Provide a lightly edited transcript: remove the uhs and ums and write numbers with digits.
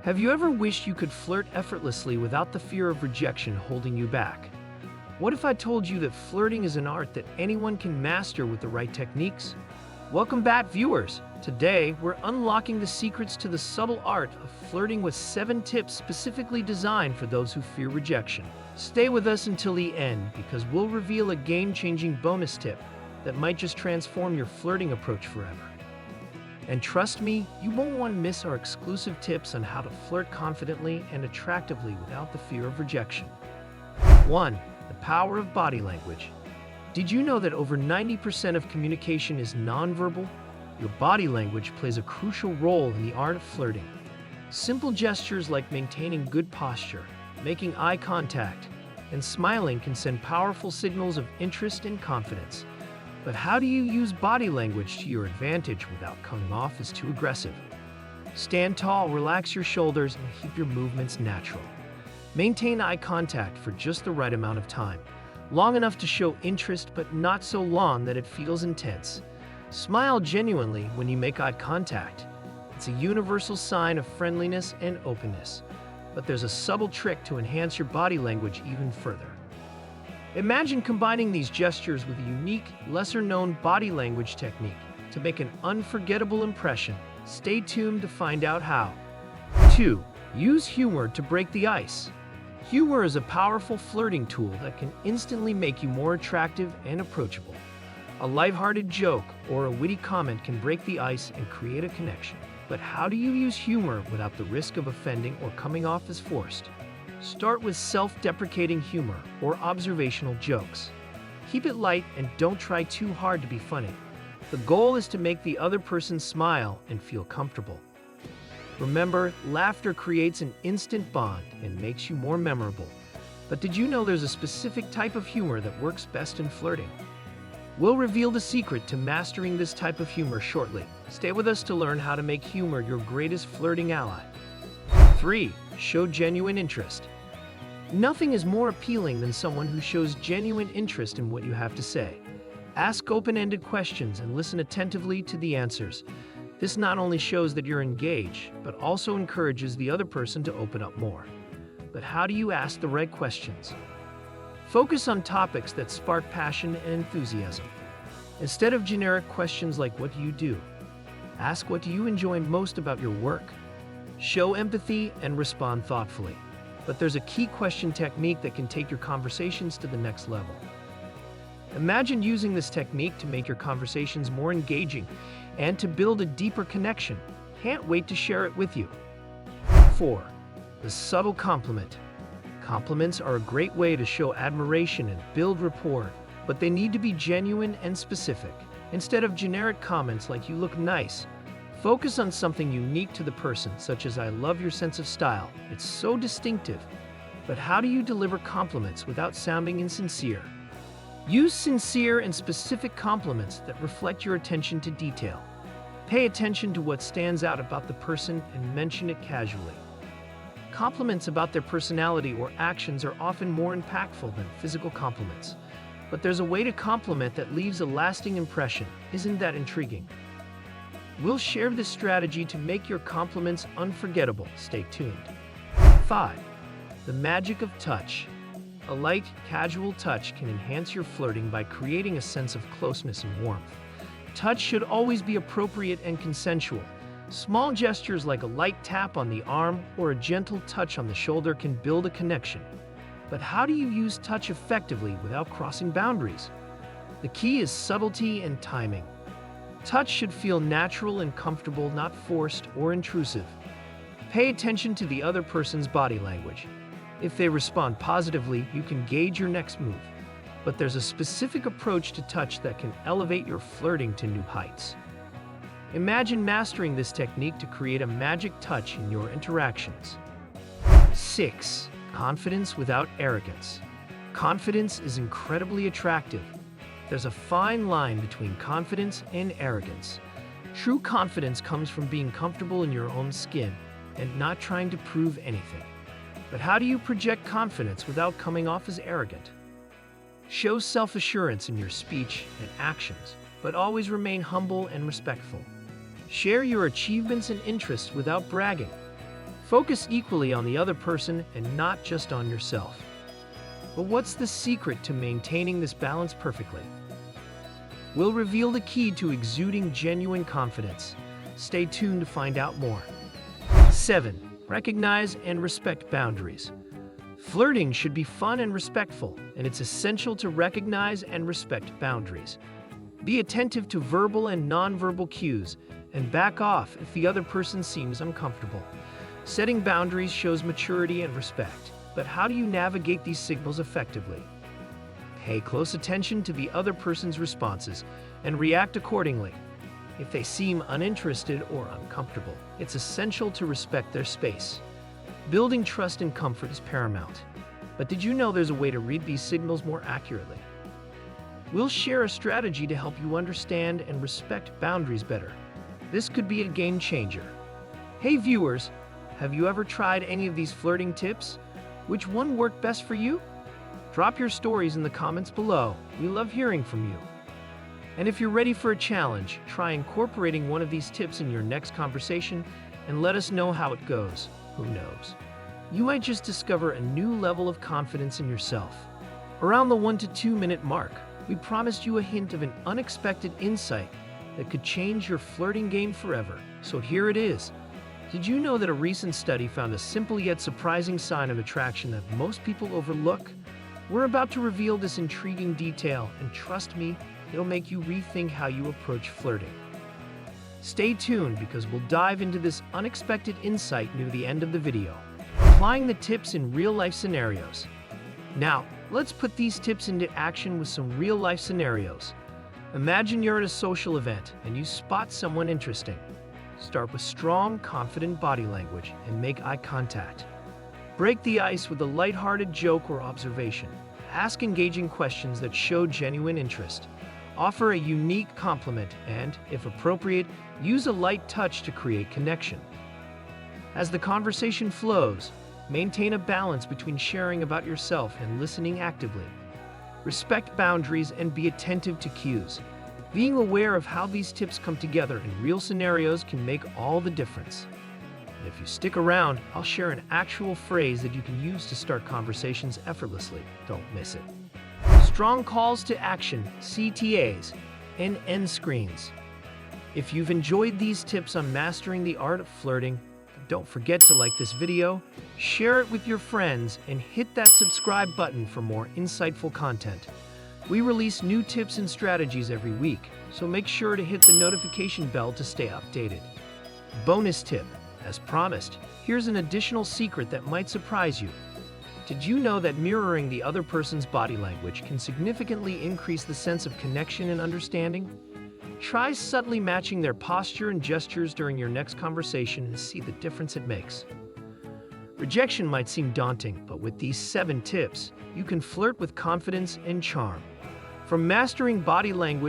Have you ever wished you could flirt effortlessly without the fear of rejection holding you back? What if I told you that flirting is an art that anyone can master with the right techniques? Welcome back, viewers. Today, we're unlocking the secrets to the subtle art of flirting with 7 tips specifically designed for those who fear rejection. Stay with us until the end because we'll reveal a game-changing bonus tip that might just transform your flirting approach forever. And trust me, you won't want to miss our exclusive tips on how to flirt confidently and attractively without the fear of rejection. 1. The power of body language. Did you know that over 90% of communication is nonverbal? Your body language plays a crucial role in the art of flirting. Simple gestures like maintaining good posture, making eye contact, and smiling can send powerful signals of interest and confidence. But how do you use body language to your advantage without coming off as too aggressive? Stand tall, relax your shoulders, and keep your movements natural. Maintain eye contact for just the right amount of time, long enough to show interest but not so long that it feels intense. Smile genuinely when you make eye contact. It's a universal sign of friendliness and openness. But there's a subtle trick to enhance your body language even further. Imagine combining these gestures with a unique, lesser-known body language technique to make an unforgettable impression. Stay tuned to find out how. 2. Use humor to break the ice. Humor is a powerful flirting tool that can instantly make you more attractive and approachable. A lighthearted joke or a witty comment can break the ice and create a connection. But how do you use humor without the risk of offending or coming off as forced? Start with self-deprecating humor or observational jokes. Keep it light and don't try too hard to be funny. The goal is to make the other person smile and feel comfortable. Remember, laughter creates an instant bond and makes you more memorable. But did you know there's a specific type of humor that works best in flirting? We'll reveal the secret to mastering this type of humor shortly. Stay with us to learn how to make humor your greatest flirting ally. 3. Show genuine interest. Nothing is more appealing than someone who shows genuine interest in what you have to say. Ask open-ended questions and listen attentively to the answers. This not only shows that you're engaged, but also encourages the other person to open up more. But how do you ask the right questions? Focus on topics that spark passion and enthusiasm. Instead of generic questions like, "What do you do?" ask, "What do you enjoy most about your work?" Show empathy and respond thoughtfully. But there's a key question technique that can take your conversations to the next level. Imagine using this technique to make your conversations more engaging and to build a deeper connection. Can't wait to share it with you. 4. The subtle compliment. Compliments are a great way to show admiration and build rapport, but they need to be genuine and specific. Instead of generic comments like "you look nice," focus on something unique to the person, such as "I love your sense of style. It's so distinctive." But how do you deliver compliments without sounding insincere? Use sincere and specific compliments that reflect your attention to detail. Pay attention to what stands out about the person and mention it casually. Compliments about their personality or actions are often more impactful than physical compliments. But there's a way to compliment that leaves a lasting impression. Isn't that intriguing? We'll share this strategy to make your compliments unforgettable. Stay tuned. 5. The magic of touch. A light, casual touch can enhance your flirting by creating a sense of closeness and warmth. Touch should always be appropriate and consensual. Small gestures like a light tap on the arm or a gentle touch on the shoulder can build a connection. But how do you use touch effectively without crossing boundaries? The key is subtlety and timing. Touch should feel natural and comfortable, not forced or intrusive. Pay attention to the other person's body language. If they respond positively, you can gauge your next move. But there's a specific approach to touch that can elevate your flirting to new heights. Imagine mastering this technique to create a magic touch in your interactions. 6. Confidence without arrogance. Confidence is incredibly attractive. There's a fine line between confidence and arrogance. True confidence comes from being comfortable in your own skin and not trying to prove anything. But how do you project confidence without coming off as arrogant? Show self-assurance in your speech and actions, but always remain humble and respectful. Share your achievements and interests without bragging. Focus equally on the other person and not just on yourself. But what's the secret to maintaining this balance perfectly? We'll reveal the key to exuding genuine confidence. Stay tuned to find out more. 7. Recognize and respect boundaries. Flirting should be fun and respectful, and it's essential to recognize and respect boundaries. Be attentive to verbal and nonverbal cues, and back off if the other person seems uncomfortable. Setting boundaries shows maturity and respect, but how do you navigate these signals effectively? Pay close attention to the other person's responses and react accordingly. If they seem uninterested or uncomfortable, it's essential to respect their space. Building trust and comfort is paramount. But did you know there's a way to read these signals more accurately? We'll share a strategy to help you understand and respect boundaries better. This could be a game changer. Hey viewers, have you ever tried any of these flirting tips? Which one worked best for you? Drop your stories in the comments below. We love hearing from you. And if you're ready for a challenge, try incorporating one of these tips in your next conversation and let us know how it goes. Who knows? You might just discover a new level of confidence in yourself. Around the 1 to 2 minute mark, we promised you a hint of an unexpected insight that could change your flirting game forever. So here it is. Did you know that a recent study found a simple yet surprising sign of attraction that most people overlook? We're about to reveal this intriguing detail, and trust me, it'll make you rethink how you approach flirting. Stay tuned because we'll dive into this unexpected insight near the end of the video, applying the tips in real-life scenarios. Now, let's put these tips into action with some real-life scenarios. Imagine you're at a social event and you spot someone interesting. Start with strong, confident body language and make eye contact. Break the ice with a lighthearted joke or observation. Ask engaging questions that show genuine interest. Offer a unique compliment and, if appropriate, use a light touch to create connection. As the conversation flows, maintain a balance between sharing about yourself and listening actively. Respect boundaries and be attentive to cues. Being aware of how these tips come together in real scenarios can make all the difference. And if you stick around, I'll share an actual phrase that you can use to start conversations effortlessly. Don't miss it. Strong calls to action, CTAs, and end screens. If you've enjoyed these tips on mastering the art of flirting, don't forget to like this video, share it with your friends, and hit that subscribe button for more insightful content. We release new tips and strategies every week, so make sure to hit the notification bell to stay updated. Bonus tip. As promised, here's an additional secret that might surprise you. Did you know that mirroring the other person's body language can significantly increase the sense of connection and understanding? Try subtly matching their posture and gestures during your next conversation and see the difference it makes. Rejection might seem daunting, but with these 7 tips, you can flirt with confidence and charm. From mastering body language